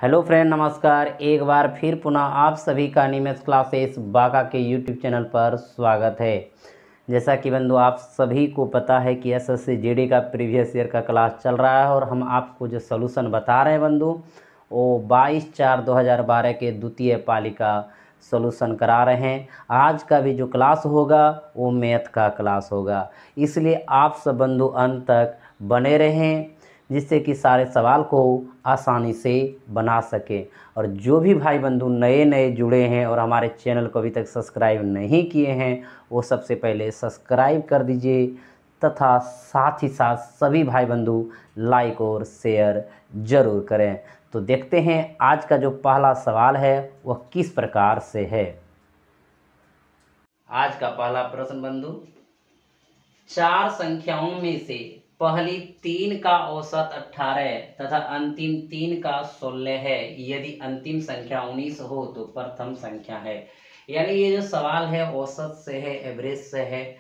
Hello friend, नमस्कार। एक बार फिर पुनः आप सभी का निमेश क्लासेस बाका के यूट्यूब चैनल पर स्वागत है। जैसा कि बंधु आप सभी को पता है कि एसएससी जीडी का प्रीवियस ईयर का क्लास चल रहा है और हम आपको जो सॉल्यूशन बता रहे हैं बंधु वो 22/4/2012 के द्वितीय पाली का सॉल्यूशन करा रहे हैं। आज का भी जो क्लास होगा वो मैथ का क्लास होगा, इसलिए आप सब बंधु अंत तक बने रहें जिससे कि सारे सवाल को आसानी से बना सकें। और जो भी भाई बंधु नए नए जुड़े हैं और हमारे चैनल को अभी तक सब्सक्राइब नहीं किए हैं वो सबसे पहले सब्सक्राइब कर दीजिए तथा साथ ही साथ सभी भाई बंधु लाइक और शेयर ज़रूर करें। तो देखते हैं आज का जो पहला सवाल है वह किस प्रकार से है। आज का पहला प्रश्न बंधु, चार संख्याओं में से पहली 3 का औसत 18 तथा अंतिम 3 का 16 है। यदि अंतिम संख्या 19 हो तो प्रथम संख्या है। यानी ये जो सवाल है औसत से है, एवरेज से है।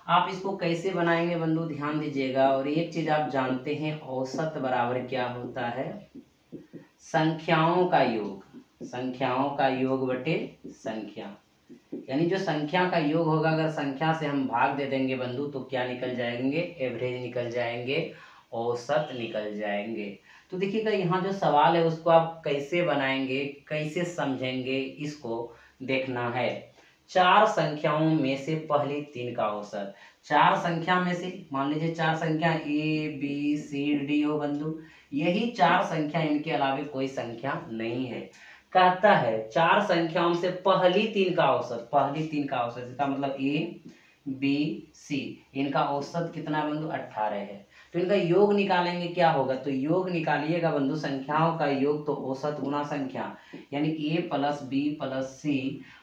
आप इसको कैसे बनाएंगे बंधु ध्यान दीजिएगा। और एक चीज आप जानते हैं, औसत बराबर क्या होता है? संख्याओं का योग। संख्याओं का योग बटे संख्या, यानी जो संख्या का योग होगा, अगर संख्या से हम भाग दे देंगे बंधु तो क्या निकल जाएंगे? एवरेज निकल जाएंगे, औसत निकल जाएंगे। तो देखिएगा यहाँ जो सवाल है उसको आप कैसे बनाएंगे, कैसे समझेंगे, इसको देखना है। चार संख्याओं में से पहली 3 का औसत। चार संख्या में से मान लीजिए चार संख्या A B C D हो बंधु, यही चार संख्या, इनके अलावा कोई संख्या नहीं है। कहता है चार संख्याओं से पहली 3 का औसत। पहली 3 का औसत इसका मतलब A B C, इनका औसत कितना बंधु? 18 है। तो इनका योग निकालेंगे, क्या होगा? तो योग निकालिएगा बंधु, संख्याओं का योग तो औसत गुना संख्या, यानी A + B + C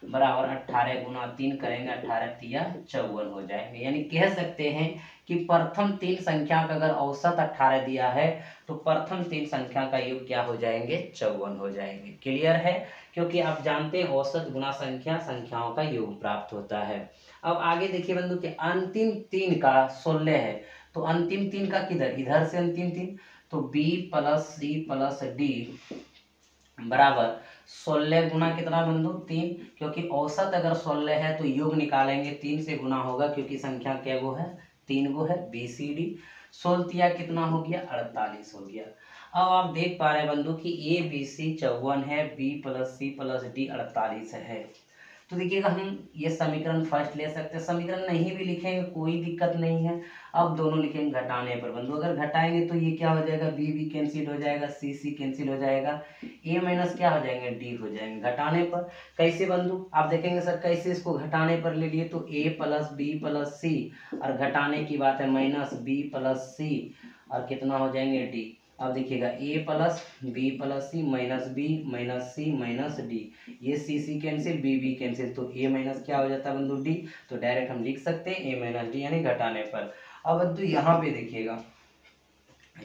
बराबर 18 गुना 3 करेंगे, 18 तिया 54 हो जाएंगे। यानी कह सकते हैं कि प्रथम 3 संख्या का अगर औसत 18 दिया है तो प्रथम 3 संख्या का योग क्या हो जाएंगे? 54 हो जाएंगे। क्लियर है? क्योंकि आप जानते हैं औसत गुना संख्या, संख्याओं का योग प्राप्त होता है। अब आगे देखिए बंधु कि अंतिम 3 का 16 है। तो अंतिम 3 का किधर? इधर से अंतिम 3, तो B + C + D बराबर 16 गुना कितना बंधु? 3, क्योंकि औसत अगर 16 है तो योग निकालेंगे 3 से गुना होगा, क्योंकि संख्या क्या गो है? 3 गो है। BCD 16 कितना हो गया? 48 हो गया। अब आप देख पा रहे हैं बंधु कि ABC 54 है, B + C + D 48 है। तो देखिएगा हम ये समीकरण फर्स्ट ले सकते हैं, समीकरण नहीं भी लिखेंगे कोई दिक्कत नहीं है। अब दोनों लिखेंगे घटाने पर बंधु, अगर घटाएंगे तो ये क्या हो जाएगा? B कैंसिल हो जाएगा, C कैंसिल हो जाएगा, A- क्या हो जाएंगे? D हो जाएंगे घटाने पर। कैसे बंधु? आप देखेंगे सर कैसे इसको घटाने पर ले लिए, तो A + B + C और घटाने की बात है -B + C और कितना हो जाएंगे? D। अब देखिएगा A + B + C -B -C -D, ये C कैंसिल, B कैंसिल, तो A- क्या हो जाता है बंधु? D। तो डायरेक्ट हम लिख सकते हैं A - D, यानी घटाने पर। अब बंधु यहाँ पे देखिएगा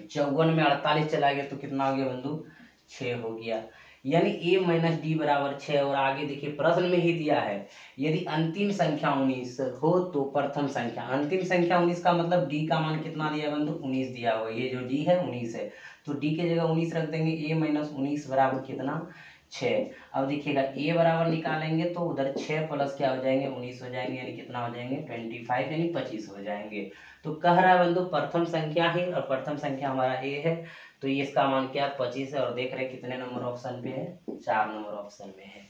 54 में 48 चला गया तो कितना हो गया बंधु? 6 हो गया, यानी A - D बराबर 6। और आगे देखिए प्रश्न में ही दिया है यदि अंतिम संख्या 19 हो तो प्रथम संख्या। अंतिम संख्या 19 का मतलब D का मान कितना दिया बंधु? 19 दिया हुआ, ये जो D है 19 है, तो D की जगह 19 रख देंगे। A - 19 बराबर कितना? 6। अब देखिएगा A बराबर निकालेंगे तो उधर 6 + क्या हो जाएंगे? 19 हो जाएंगे, यानी कितना हो जाएंगे? 25, यानी 25 हो जाएंगे। तो कह रहा है बंधु प्रथम संख्या है और प्रथम संख्या हमारा A है, तो ये इसका मान क्या? 25 है। और देख रहे हैं कितने नंबर ऑप्शन पे है? 4 नंबर ऑप्शन में है।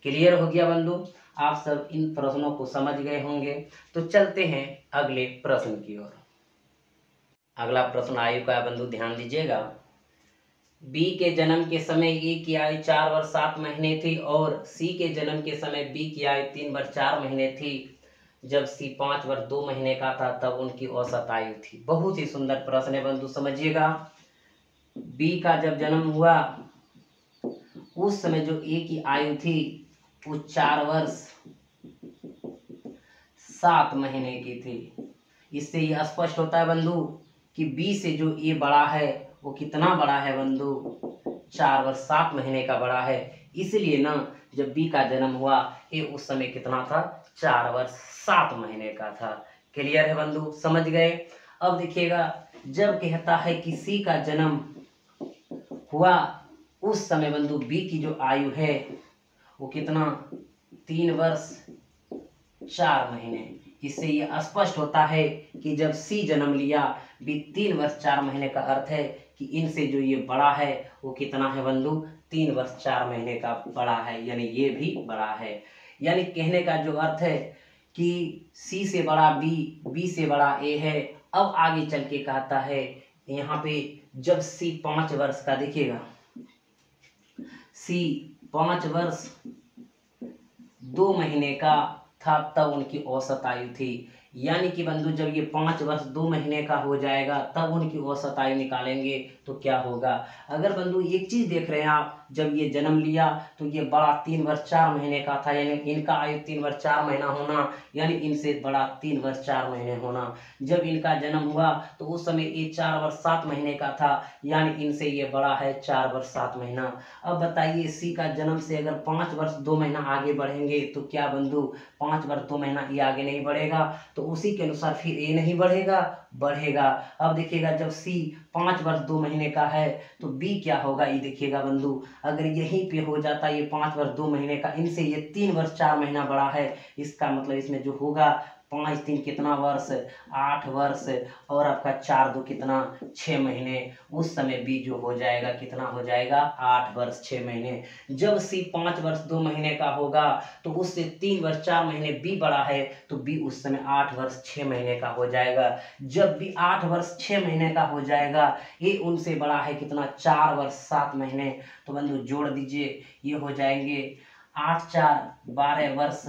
क्लियर हो गया बंधु? आप सब इन प्रश्नों को समझ गए होंगे। तो चलते हैं अगले प्रश्न की ओर। अगला प्रश्न आयु का बंधु ध्यान दीजिएगा। B के जन्म के समय A की आयु 4 वर्ष 7 महीने थी और C के जन्म के समय B की आयु 3 वर्ष 4 महीने थी। जब C 5 वर्ष 2 महीने का था तब उनकी औसत आयु थी। बहुत ही सुंदर प्रश्न है बंधु, समझिएगा। B का जब जन्म हुआ उस समय जो A की आयु थी वो 4 वर्ष 7 महीने की थी। इससे यह स्पष्ट होता है बंधु कि B से जो A बड़ा है वो कितना बड़ा है बंधु? 4 वर्ष 7 महीने का बड़ा है। इसलिए ना जब B का जन्म हुआ A उस समय कितना था? 4 वर्ष 7 महीने का था। क्लियर है बंधु? समझ गए? अब देखिएगा जब कहता है कि C का जन्म हुआ उस समय बंधु बी की जो आयु है वो कितना, 3 वर्ष 4 महीने। इससे यह स्पष्ट होता है कि जब सी जन्म लिया, बी 3 वर्ष 4 महीने का अर्थ है कि इनसे जो ये बड़ा है वो कितना है बंधु, 3 वर्ष 4 महीने का बड़ा है, यानी ये भी बड़ा है। यानी कहने का जो अर्थ है कि सी से बड़ा बी, बी से बड़ा ए है। अब आगे चल के कहता है यहाँ पे जब सी 5 वर्ष का, देखिएगा सी 5 वर्ष 2 महीने का था तब उनकी औसत आयु थी। यानी कि बंधु जब ये 5 वर्ष 2 महीने का हो जाएगा तब उनकी औसत आयु निकालेंगे तो क्या होगा। अगर बंधु एक चीज देख रहे हैं आप, जब ये जन्म लिया तो ये बड़ा 3 वर्ष 4 महीने का था, यानी इनका आयु 3 वर्ष 4 महीना होना, यानी इनसे बड़ा 3 वर्ष 4 महीने होना। जब इनका जन्म हुआ तो उस समय ये 4 वर्ष 7 महीने का था, यानी इनसे ये बड़ा है 4 वर्ष 7 महीना। अब बताइए सी का जन्म से अगर 5 वर्ष 2 महीना आगे बढ़ेंगे तो क्या बंधु 5 वर्ष 2 महीना ये आगे नहीं बढ़ेगा, तो उसी के अनुसार फिर ए नहीं बढ़ेगा, बढ़ेगा। अब देखिएगा जब सी 5 वर्ष 2 महीने का है तो बी क्या होगा, ये देखिएगा बंधु अगर यहीं पे हो जाता ये 5 वर्ष 2 महीने का, इनसे ये 3 वर्ष 4 महीना बड़ा है, इसका मतलब इसमें जो होगा 5 3 कितना वर्ष, 8 वर्ष, और आपका 4 2 कितना, 6 महीने। उस समय बी जो हो जाएगा कितना हो जाएगा, 8 वर्ष 6 महीने। जब सी 5 वर्ष 2 महीने का होगा तो उससे 3 वर्ष 4 महीने बी बड़ा है, तो बी उस समय 8 वर्ष 6 महीने का हो जाएगा। जब बी 8 वर्ष 6 महीने का हो जाएगा, ये उनसे बड़ा है कितना, 4 वर्ष 7 महीने। तो बंधु जोड़ दीजिए, ये हो जाएंगे 8 4 12 वर्ष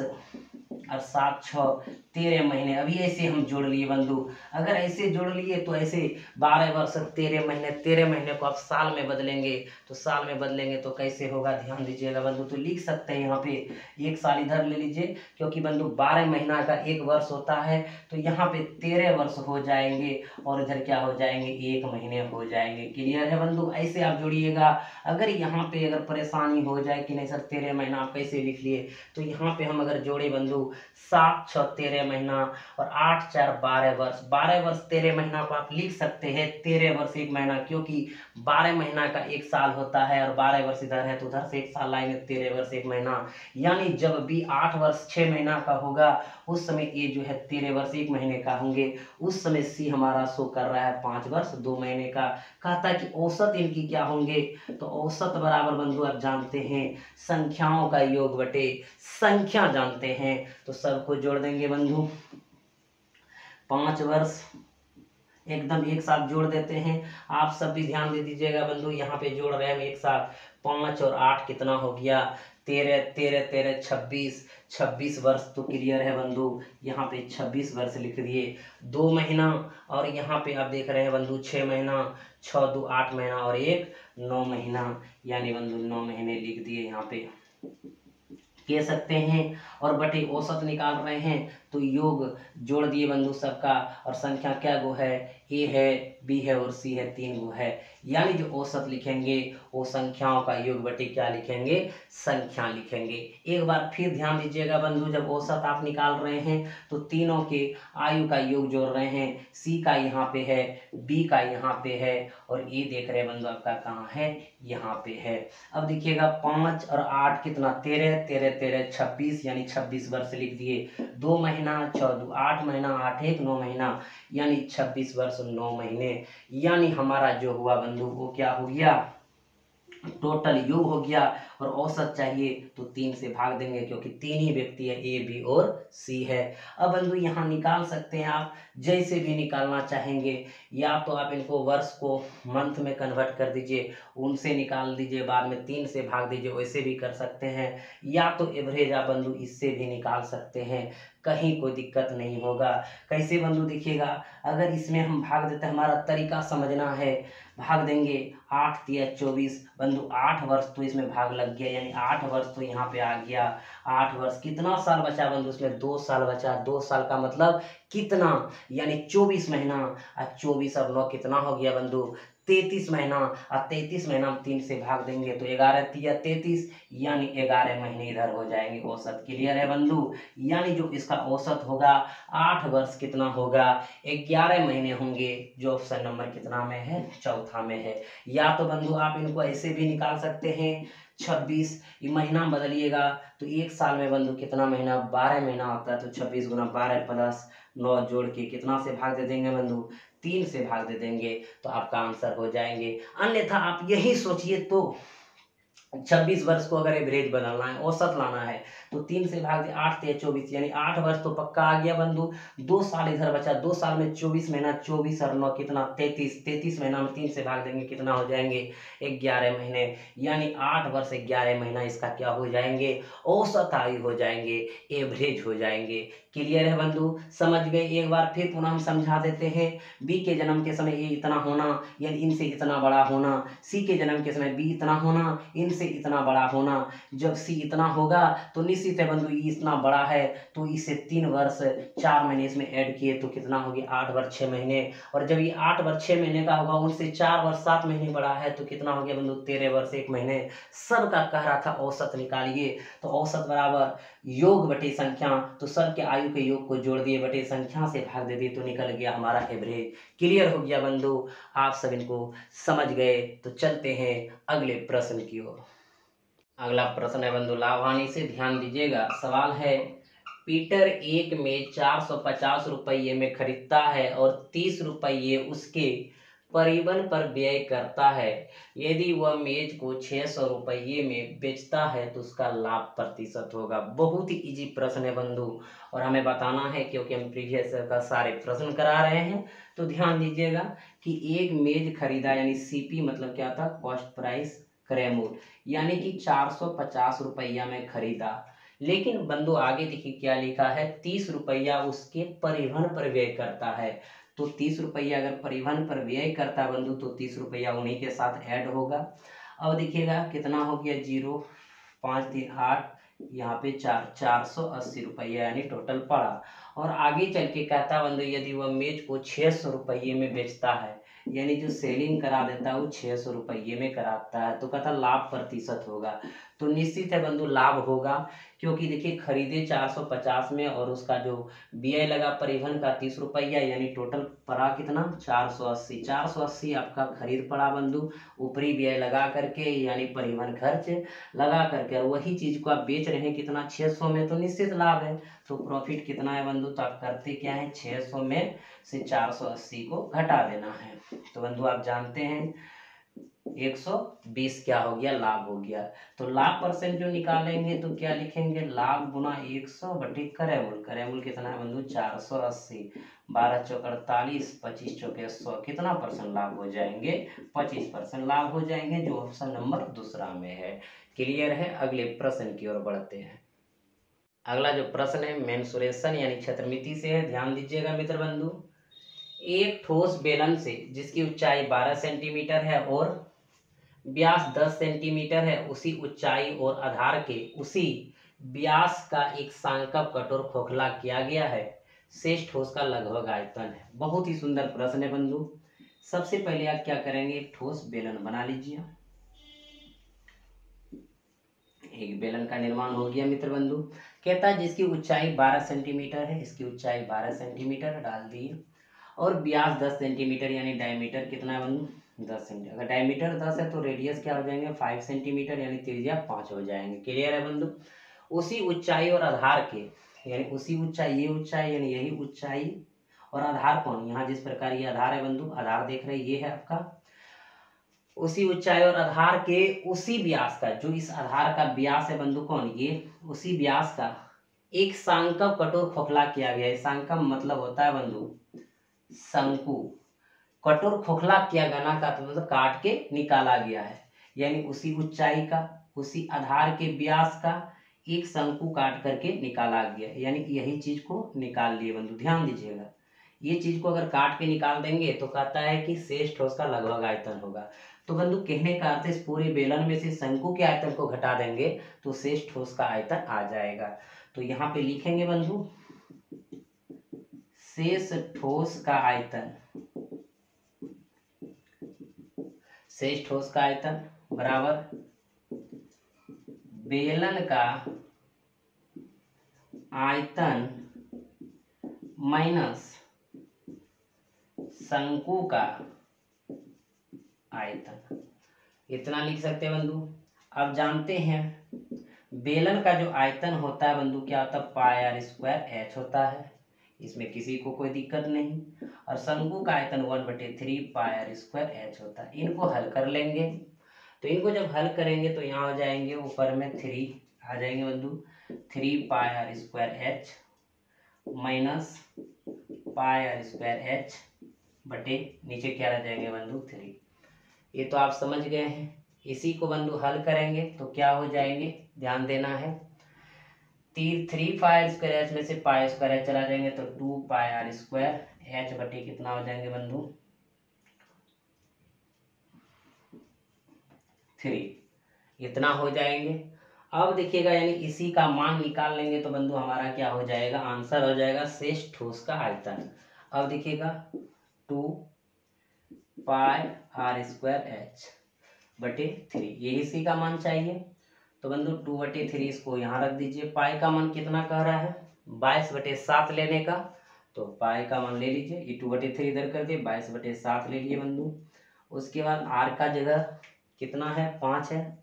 और 7 6 13 महीने। अभी ऐसे हम जोड़ लिए बंधु, अगर ऐसे जोड़ लिए तो ऐसे 12 वर्ष 13 महीने, 13 महीने को आप साल में बदलेंगे, तो साल में बदलेंगे तो कैसे होगा, ध्यान दीजिएगा बंधु। तो लिख सकते हैं यहाँ पे 1 साल इधर ले लीजिए, क्योंकि बंधु 12 महीना का 1 वर्ष होता है, तो यहाँ पे 13 वर्ष हो जाएंगे और इधर क्या हो जाएंगे, 1 महीने हो जाएंगे। क्लियर है बंधु, ऐसे आप जोड़िएगा। अगर यहाँ पे अगर परेशानी हो जाए कि नहीं सर 13 महीना आप कैसे लिख लिए, तो यहाँ पे हम अगर जोड़े बंधु 7 6 13 महीना और 8 4 12 वर्ष, 12 वर्ष 13 महीना को आप लिख सकते हैं 13 वर्ष 1 महीना, क्योंकि 12 महीना का 1 साल होता है और 12 वर्ष इधर है तो उधर से 1 साल लाएंगे, 13 वर्ष 1 महीना। यानी जब भी 8 वर्ष 6 महीना का होगा उस समय ये जो है 13 वर्ष 1 महीने का होंगे। उस समय सी हमारा शो कर रहा है 5 वर्ष 2 महीने का। कहता है कि औसत इनकी क्या होंगे, तो औसत बराबर बंधु आप जानते हैं संख्याओं का योग बटे संख्या जानते हैं, तो सबको जोड़ देंगे बंधु। 5 वर्ष एकदम एक साथ जोड़ देते हैं, आप सब भी ध्यान दे दीजिएगा बंधु, यहाँ पे जोड़ रहे हैं हम एक साथ। 5 और 8 कितना हो गया, 13 13 13 26 26 वर्ष। तो क्लियर है बंधु, यहाँ पे 26 वर्ष लिख दिए। 2 महीना और यहाँ पे आप देख रहे हैं बंधु 6 महीना, 6 2 8 महीना और 1 9 महीना, यानी बंधु 9 महीने लिख दिए यहाँ पे, कह सकते हैं। और बटे औसत निकाल रहे हैं तो योग जोड़ दिए बंधु सबका, और संख्या क्या गो है, ए है बी है और सी है, 3 गो है। यानी जो औसत लिखेंगे वो संख्याओं का योग बटे क्या लिखेंगे, संख्या लिखेंगे। एक बार फिर ध्यान दीजिएगा बंधु, जब औसत आप निकाल रहे हैं तो तीनों के आयु का योग जोड़ रहे हैं। सी का यहाँ पे है, बी का यहाँ पे है और ए देख रहे हैं बंधु आपका कहाँ है, यहाँ पे है। अब देखिएगा 5 और 8 कितना, 13 13 13 26, यानी 26 वर्ष लिख दिए। 2 महीना 6 2 8 महीना, 8 1 9 महीना, यानी 26 वर्ष 9 महीने। यानी हमारा जो हुआ बंधु वो क्या हो गया, टोटल योग हो गया। और औसत चाहिए तो 3 से भाग देंगे, क्योंकि 3 ही व्यक्ति है, ए बी और सी है। अब बंधु यहाँ निकाल सकते हैं आप, जैसे भी निकालना चाहेंगे, या तो आप इनको वर्ष को मंथ में कन्वर्ट कर दीजिए, उनसे निकाल दीजिए, बाद में 3 से भाग दीजिए, वैसे भी कर सकते हैं। या तो एवरेज आप बंधु इससे भी निकाल सकते हैं, कहीं कोई दिक्कत नहीं होगा। कैसे बंधु देखिएगा, अगर इसमें हम भाग देते हैं, हमारा तरीका समझना है, भाग देंगे 8 3 24 बंधु 8 वर्ष तो इसमें भाग लग गया, यानी 8 वर्ष तो यहाँ पे आ गया। 8 वर्ष कितना साल बचा बंधु, उसमें 2 साल बचा। 2 साल का मतलब कितना, यानी 24 महीना। 24 अब 9 कितना हो गया बंधु, 33 महीना, और 33 महीना हम 3 से भाग देंगे तो 11 तिया 33, यानी 11 महीने इधर हो जाएंगे औसत। क्लियर है बंधु? यानी जो इसका औसत होगा 8 वर्ष कितना होगा, 11 महीने होंगे, जो ऑप्शन नंबर कितना में है, चौथा में है। या तो बंधु आप इनको ऐसे भी निकाल सकते हैं, 26 ये महीना बदलिएगा तो एक साल में बंधु कितना महीना, 12 महीना होता है, तो 26 गुना 12 प्लस 9 जोड़ के कितना से भाग दे देंगे बंधु, 3 से भाग दे देंगे, तो आपका आंसर हो जाएंगे। अन्यथा आप यही सोचिए तो 26 वर्ष को अगर एवरेज बदलना है, औसत लाना है, तो 3 से भाग दे, 8 ते 24, यानी 8 वर्ष तो पक्का आ गया बंधु। 2 साल इधर बचा, 2 साल में 24 महीना, 24 और 9 कितना, 33, 33 महीना में 3 से भाग देंगे कितना हो जाएंगे, 11 महीने, यानी 8 वर्ष 11 महीना इसका क्या हो जाएंगे, औसत आयु हो जाएंगे, एवरेज हो जाएंगे। क्लियर है बंधु? समझ गए? एक बार फिर पुनः हम समझा देते हैं। बी के जन्म के समय ए इतना होना, यानी इनसे इतना बड़ा होना, सी के जन्म के समय बी इतना होना, इनसे इतना बड़ा होना। जब सी इतना होगा तो निश्चित है बंधु ई इतना बड़ा है, तो इसे 3 वर्ष 4 महीने इसमें ऐड किए तो कितना हो गया, 8 वर्ष 6 महीने। और जब ये 8 वर्ष 6 महीने का होगा, उनसे 4 वर्ष 7 महीने बड़ा है, तो कितना हो गया बंधु, 13 वर्ष 1 महीने। सबका कह रहा था औसत निकालिए, तो औसत बराबर योग बटे संख्या, तो सबके आयु के योग को जोड़ दिए, बटे संख्या से भाग दे दिए, तो निकल गया हमारा एवरेज। क्लियर हो गया बंधु? आप सब इनको समझ गए, तो चलते हैं अगले प्रश्न की ओर। अगला प्रश्न है बंधु लाभ हानि से, ध्यान दीजिएगा। सवाल है, पीटर एक मेज 450 रुपये में खरीदता है और 30 रुपये उसके परिवहन पर व्यय करता है। यदि वह मेज को 600 रुपये में बेचता है तो उसका लाभ प्रतिशत होगा। बहुत ही इजी प्रश्न है बंधु, और हमें बताना है क्योंकि हम प्रीवियस का सारे प्रश्न करा रहे हैं। तो ध्यान दीजिएगा कि एक मेज खरीदा, यानी सीपी मतलब क्या था, कॉस्ट प्राइस क्रय मूल्य, यानी कि 450 रुपया में खरीदा। लेकिन बंधु आगे देखिए क्या लिखा है, 30 रुपया उसके परिवहन पर व्यय करता है। तो 30 रुपया अगर परिवहन पर व्यय करता है बंधु, तो 30 रुपया उन्हीं के साथ ऐड होगा। अब देखिएगा कितना हो गया, 0 5 3 8, यहाँ पे 480 रुपया यानी टोटल पड़ा। और आगे चल के कहता बंधु यदि वह मेज को 600 रुपये में बेचता है, यानी जो सेलिंग करा देता है वो 600 रुपये में कराता है, तो कहता लाभ प्रतिशत होगा। तो निश्चित है बंधु लाभ होगा, क्योंकि देखिए खरीदे 450 में और उसका जो व्यय लगा परिवहन का 30 रुपया, यानी टोटल पड़ा कितना, 480। 480 आपका खरीद पड़ा बंधु, ऊपरी व्यय लगा करके, यानी परिवहन खर्च लगा करके, और वही चीज को आप बेच रहे हैं कितना, 600 में, तो निश्चित लाभ है। तो प्रॉफिट कितना है बंधु, तो आप करते क्या है, 600 में से 480 को घटा देना है। तो बंधु आप जानते हैं 120 क्या हो गया, लाभ हो गया। तो लाभ परसेंट जो निकालेंगे तो क्या लिखेंगे, लाभ गुना 100 बटे क्रय मूल्य। क्रय मूल्य कितना है बंधु, 480, 12 चौक 48, 25 चौके 100, कितना परसेंट लाभ हो जाएंगे, 25% लाभ हो जाएंगे, जो ऑप्शन नंबर दूसरा में है। क्लियर है? अगले प्रश्न की ओर बढ़ते हैं। अगला जो प्रश्न है मेंसुरेशन यानी क्षेत्रमिति से है। ध्यान दीजिएगा मित्र बंधु, एक ठोस बेलन से जिसकी ऊंचाई 12 सेंटीमीटर है और व्यास 10 सेंटीमीटर है, उसी ऊंचाई और आधार के उसी व्यास का एक सांकव कठोर खोखला किया गया है। शेष ठोस का लगभग आयतन है। बहुत ही सुंदर प्रश्न है बंधु। सबसे पहले आप क्या करेंगे, एक ठोस बेलन बना लीजिए। एक बेलन का निर्माण हो गया मित्र बंधु। कहता है जिसकी ऊंचाई 12 सेंटीमीटर है, इसकी ऊंचाई 12 सेंटीमीटर डाल दिए, और व्यास 10 सेंटीमीटर, यानी डायमीटर कितना है बंधु, 10 सेंटीमीटर। अगर डायमीटर 10 है तो रेडियस क्या हो जाएंगे, 5 सेंटीमीटर, यानी त्रिज्या 5 हो जाएंगे। क्लियर है बंधु? उसी ऊंचाई और आधार के, यानी उसी ऊंचाई, ये ऊंचाई यानी यही ऊंचाई, और आधार कौन, यहाँ जिस प्रकार ये आधार है बंधु, आधार देख रहे ये है आपका, उसी ऊंचाई और आधार के उसी व्यास का, जो इस आधार का व्यास है बंधु कौन, ये उसी व्यास का एक सांकव कठोर खोखला किया गया है। सांकव मतलब होता है बंधु शंकु, कठोर खोखला किया गया का मतलब काट के निकाला गया है, यानी उसी ऊंचाई का उसी आधार के व्यास का एक शंकु काट करके निकाला गया, यानी यही चीज को निकाल लिए बंधु। ध्यान दीजिएगा, ये चीज को अगर काट के निकाल देंगे तो कहता है कि शेष ठोस का लगभग आयतन होगा। तो बंधु कहने का अर्थ इस पूरे बेलन में से शंकु के आयतन को घटा देंगे तो शेष ठोस का आयतन आ जाएगा। तो यहाँ पे लिखेंगे बंधु शेष ठोस का आयतन, शेष ठोस का आयतन बराबर बेलन का आयतन माइनस शंकु का आयतन, इतना लिख सकते हैं बंधु। अब जानते हैं बेलन का जो आयतन होता है बंधु क्या होता है, पाई आर स्क्वायर एच होता है, इसमें किसी को कोई दिक्कत नहीं। और शंकु का आयतन 1/3 पाई आर स्क्वायर एच होता है। इनको हल कर लेंगे, तो इनको जब हल करेंगे तो यहाँ हो जाएंगे, ऊपर में 3 आ जाएंगे बंधु, 3 pi R square H minus pi R square H बटे नीचे क्या रह जाएंगे बंधु 3। ये तो आप समझ गए हैं। इसी को बंधु हल करेंगे तो क्या हो जाएंगे, ध्यान देना है। 3 पाई आर स्क्वायर एच में से पाई स्क्वायर एच चला जाएंगे तो 2 पाई आर स्क्वायर एच बटे कितना हो जाएंगे बंधु 3, इतना हो जाएंगे। अब देखिएगा यानी इसी का मान निकाल लेंगे तो बंधु हमारा क्या हो जाएगा, आंसर हो जाएगा शेष ठोस का आयतन। अब देखिएगा 2 पाई आर स्क्वायर एच बटे 3, ये इसी का मान चाहिए। तो बंधु 2/3 इसको यहाँ रख दीजिए। पाई का मान कितना कह रहा है, 22/7 लेने का, तो पाई का मान ले लीजिए, ये 2/3 इधर कर दिए, 22/7 ले लिए बंधु। उसके बाद आर का जगह कितना है, 5 है,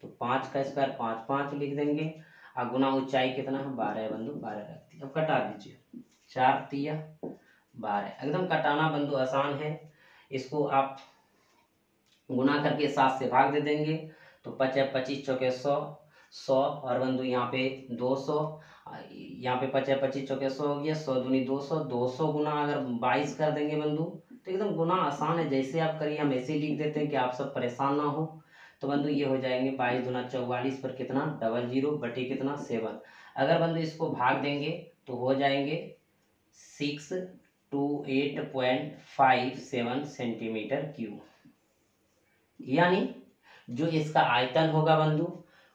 तो 5 का स्क्वायर 5 5 लिख देंगे। और गुना ऊंचाई कितना है, 12 है बंधु, 12 रख दिए। अब कटा दीजिए, 4 तिया 12, एकदम कटाना बंधु आसान है। इसको आप गुना करके 7 से भाग दे देंगे तो 25 25 चौके 100 100, और बंधु यहाँ पे 200, यहाँ पे 25 25 चौके 100 हो गया, 100 दूनी 200, 200 गुना अगर 22 कर देंगे बंधु तो एकदम गुना आसान है, जैसे आप करिए हम ऐसे ही लिख देते हैं कि आप सब परेशान ना हो। तो बंधु ये हो जाएंगे 22 दूना 44 पर कितना 00 बटे कितना 7। अगर बंधु इसको भाग देंगे तो हो जाएंगे 628.57 सेंटीमीटर क्यूब, यानी जो इसका आयतन होगा बंधु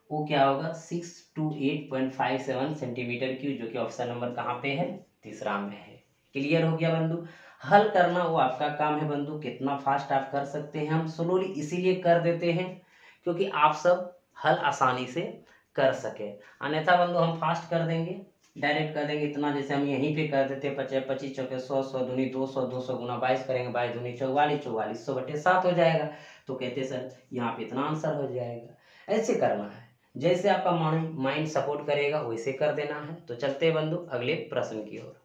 वो क्या होगा 628.57 सेंटीमीटर क्यूब, जो कि ऑप्शन नंबर कहाँ पे है, तीसरा में है। क्लियर हो गया बंधु। हल करना वो आपका काम है बंधु, कितना फास्ट आप कर सकते हैं। हम स्लोली इसीलिए कर देते हैं क्योंकि आप सब हल आसानी से कर सके, अन्यथा बंधु हम फास्ट कर देंगे, डायरेक्ट कर देंगे इतना, जैसे हम यहीं पे कर देते 25 25 चौके 100 100 दूनी 200 200 गुना 22 करेंगे, 22 दूनी 44 44 100/7 हो जाएगा। तो कहते सर यहाँ पे इतना आंसर हो जाएगा। ऐसे करना है, जैसे आपका माइंड सपोर्ट करेगा वैसे कर देना है। तो चलते हैं बंधु अगले प्रश्न की ओर।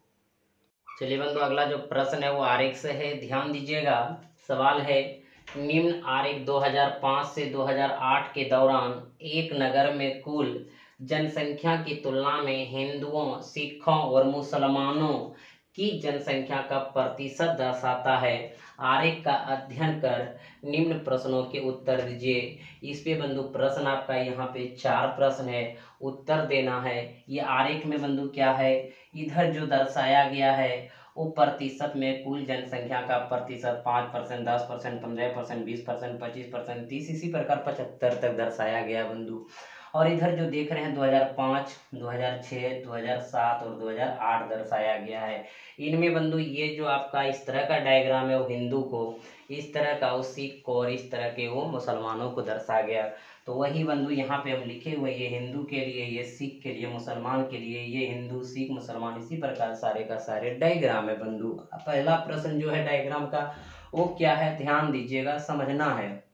चलिए बंधु अगला जो प्रश्न है वो आरेख से है, ध्यान दीजिएगा। सवाल है, निम्न आरेख 2005 से 2008 के दौरान एक नगर में कुल जनसंख्या की तुलना में हिंदुओं, सिखों और मुसलमानों की जनसंख्या का प्रतिशत दर्शाता है। आरेख का अध्ययन कर निम्न प्रश्नों के उत्तर दीजिए। इस पे बंधु प्रश्न आपका यहाँ पे 4 प्रश्न है, उत्तर देना है। ये आरेख में बंधु क्या है, इधर जो दर्शाया गया है वो प्रतिशत में कुल जनसंख्या का प्रतिशत 5%, 10%, 15%, 20%, 25%, 30, इसी प्रकार 75 तक दर्शाया गया बंधु। और इधर जो देख रहे हैं 2005, 2006, 2007 और 2008 दर्शाया गया है। इनमें बंधु ये जो आपका इस तरह का डायग्राम है वो हिंदू को, इस तरह का वो सिख को, और इस तरह के वो मुसलमानों को दर्शाया गया। तो वही बंधु यहाँ पे हम लिखे हुए, ये हिंदू के लिए, ये सिख के लिए, मुसलमान के लिए, ये हिंदू सिख मुसलमान, इसी प्रकार सारे का सारे डायग्राम है बंधु। पहला प्रश्न जो है डायग्राम का वो क्या है, ध्यान दीजिएगा, समझना है।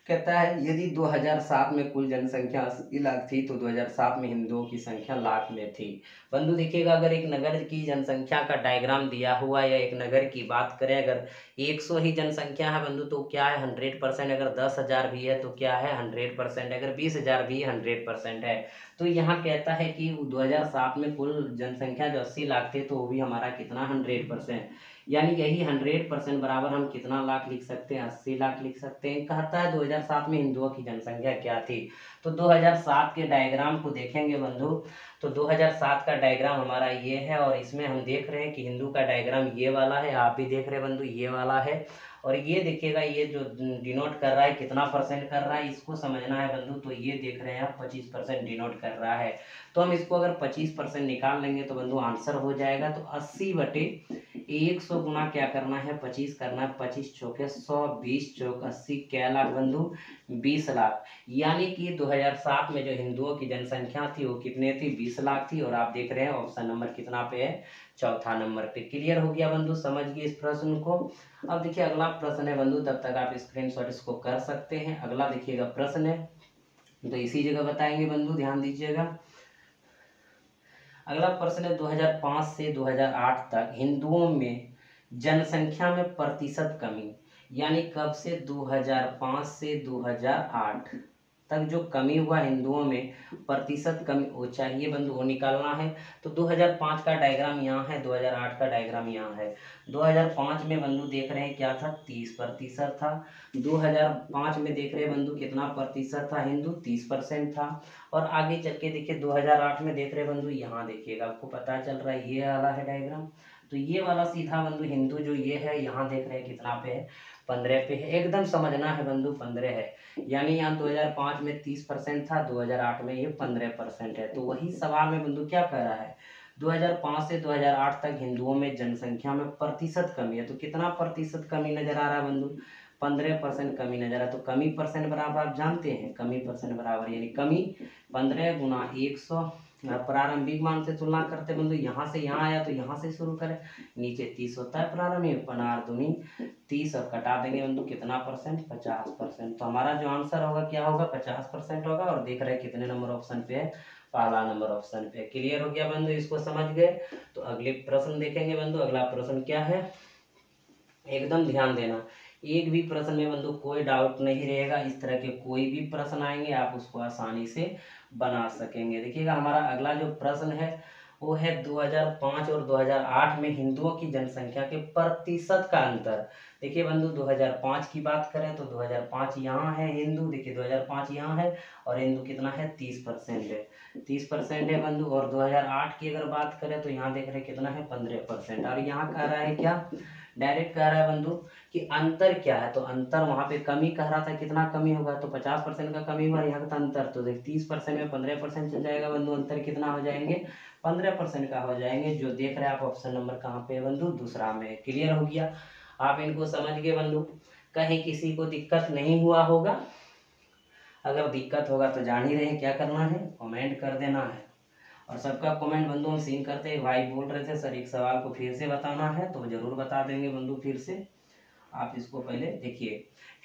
कहता है यदि 2007 में कुल जनसंख्या 80 लाख थी तो 2007 में हिंदुओं की संख्या लाख में थी। बंधु देखिएगा, अगर एक नगर की जनसंख्या का डायग्राम दिया हुआ है या एक नगर की बात करें, अगर 100 ही जनसंख्या है बंधु तो क्या है 100%, अगर 10,000 भी है तो क्या है 100%, अगर 20,000 भी 100% है। तो यहाँ कहता है कि 2007 में कुल जनसंख्या जो 80 लाख थे तो वो भी हमारा कितना 100%, यानी यही 100% बराबर हम कितना लाख लिख सकते हैं, 80 लाख लिख सकते हैं। कहता है 2007 में हिंदुओं की जनसंख्या क्या थी। तो 2007 के डायग्राम को देखेंगे बंधु, तो 2007 का डायग्राम हमारा ये है, और इसमें हम देख रहे हैं कि हिंदू का डायग्राम ये वाला है, आप भी देख रहे हैं बंधु ये वाला है, और ये देखिएगा, ये जो डिनोट कर रहा है कितना परसेंट कर रहा है, इसको समझना है बंधु। तो ये देख रहे हैं आप 25% डिनोट कर रहा है। तो हम इसको अगर 25% निकाल लेंगे तो बंधु आंसर हो जाएगा। तो 80/100 गुना क्या करना है, 25 करना है। 25 चौके 100, 20 चौक 80, क्या लाख बंधु, 20 लाख। यानी कि 2007 में जो हिंदुओं की जनसंख्या थी वो कितने थी, 20 लाख थी। और आप देख रहे हैं ऑप्शन नंबर कितना पे है, चौथा नंबर पे। क्लियर हो गया बंधु, समझ गए इस प्रश्न को। अब देखिए अगला प्रश्न है बंधु, तब तक आप स्क्रीनशॉट इसको कर सकते हैं। अगला देखिएगा प्रश्न है, तो इसी जगह बताएंगे बंधु, ध्यान दीजिएगा। अगला प्रश्न है 2005 से 2008 तक हिंदुओं में जनसंख्या में प्रतिशत कमी, यानी कब से, 2005 से 2008 तक जो कमी हुआ हिंदुओं में, प्रतिशत कमी वो चाहिए बंधु, वो निकालना है। तो 2005 का डायग्राम यहाँ है, 2008 का डायग्राम यहाँ है। 2005 में बंधु देख रहे हैं क्या था, 30% था। 2005 में देख रहे हैं बंधु कितना प्रतिशत था, हिंदू 30% था। और आगे चल के देखिए 2008 में देख रहे हैं बंधु, यहाँ देखिएगा आपको पता चल रहा है, ये वाला है डायग्राम। तो ये वाला सीधा बंधु हिंदू जो ये है, यहाँ देख रहे हैं कितना पे है, 15 पे है। एकदम समझना है बंधु, 15 है। यानी यहाँ 2005 में 30% था, 2008 में ये 15% है। तो वही सवाल में बंधु क्या कह रहा है, 2005 से 2008 तक हिंदुओं में जनसंख्या में प्रतिशत कमी है। तो कितना प्रतिशत कमी नजर आ रहा है बंधु, 15% कमी नजर आ रहा है। तो कमी परसेंट बराबर आप जानते हैं, कमी परसेंट बराबर यानी कमी 15 गुना 100। प्रारंभिक मान से तुलना करते बंधु, यहाँ से यहाँ आया तो यहाँ से शुरू करें, नीचे 30 होता है प्रारंभिक, 15 दूनी 30 और कटा देंगे बंधु कितना परसेंट, 50%। तो हमारा जो आंसर होगा क्या होगा, 50% होगा। और देख रहे हैं कितने नंबर ऑप्शन पे है, पहला नंबर ऑप्शन पे। क्लियर हो गया बंधु, इसको समझ गए। तो अगले प्रश्न देखेंगे बंधु। अगला प्रश्न क्या है, एकदम ध्यान देना, एक भी प्रश्न में बंधु कोई डाउट नहीं रहेगा। इस तरह के कोई भी प्रश्न आएंगे आप उसको आसानी से बना सकेंगे। देखिएगा हमारा अगला जो प्रश्न है वो है 2005 और 2008 में हिंदुओं की जनसंख्या के प्रतिशत का अंतर। देखिए बंधु 2005 की बात करें तो 2005 यहाँ है हिंदू, देखिए 2005 यहाँ है और हिंदू कितना है, 30% है, 30% है बंधु। और 2008 की अगर बात करें तो यहाँ देख रहे हैं कितना है, 15%। और यहाँ कह रहा है क्या, डायरेक्ट कह रहा है बंधु कि अंतर क्या है। तो अंतर वहां पे कमी कह रहा था, कितना कमी होगा, तो 50% का कमी हुआ, यहाँ का अंतर। तो देख 30% में 15% चल जाएगा बंधु, अंतर कितना हो जाएंगे, 15% का हो जाएंगे। जो देख रहे हैं आप ऑप्शन नंबर कहाँ पे है बंधु, दूसरा में। क्लियर हो गया, आप इनको समझ गए बंधु। कहीं किसी को दिक्कत नहीं हुआ होगा, अगर दिक्कत होगा तो जान ही रहे क्या करना है, कमेंट कर देना है। और सबका कमेंट बंधु हम सीन करते हैं। भाई बोल रहे थे सर एक सवाल को फिर से बताना है, तो जरूर बता देंगे बंधु फिर से। आप इसको पहले देखिए,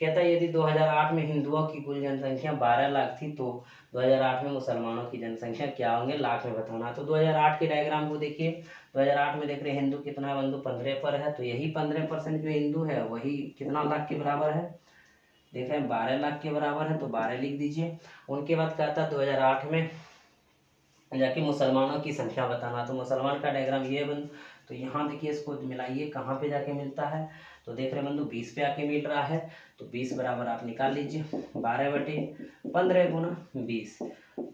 कहता है यदि 2008 में हिंदुओं की कुल जनसंख्या 12 लाख थी तो 2008 में मुसलमानों की जनसंख्या क्या होंगे, लाख में बताना। तो 2008 के डायग्राम को देखिए, 2008 में देख रहे हैं हिंदू कितना है बंधु, 15 पर है। तो यही 15% जो हिंदू है वही कितना लाख के बराबर है, देख रहे हैं 12 लाख के बराबर है। तो 12 लिख दीजिए। उनके बाद कहता है 2008 में जाके मुसलमानों की संख्या बताना। तो मुसलमान का डायग्राम ये बंधु, तो यहाँ देखिए इसको मिलाइए कहाँ पे जाके मिलता है, तो देख रहे बंधु 20 पे आके मिल रहा है। तो 20 बराबर आप निकाल लीजिए, 12/15 गुना 20,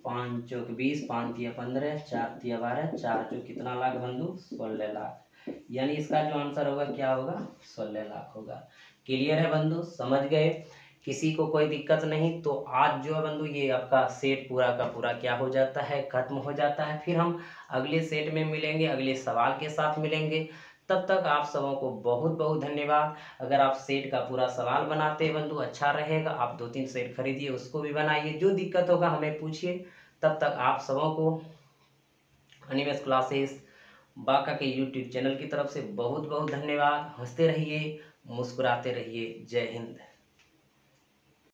5 चौक 20, 5 तिया 15, 4 तिया 12, 4 चौक कितना लाख बंधु, 16 लाख। यानी इसका जो आंसर होगा क्या होगा, 16 लाख होगा। क्लियर है बंधु, समझ गए। किसी को कोई दिक्कत नहीं। तो आज जो है बंधु ये आपका सेट पूरा का पूरा क्या हो जाता है, खत्म हो जाता है। फिर हम अगले सेट में मिलेंगे, अगले सवाल के साथ मिलेंगे। तब तक आप सबों को बहुत बहुत धन्यवाद। अगर आप सेट का पूरा सवाल बनाते हैं बंधु अच्छा रहेगा, आप 2-3 सेट खरीदिए, उसको भी बनाइए, जो दिक्कत होगा हमें पूछिए। तब तक आप सबों को अनिमेष क्लासेस बांका के यूट्यूब चैनल की तरफ से बहुत बहुत धन्यवाद। हंसते रहिए, मुस्कुराते रहिए। जय हिंद।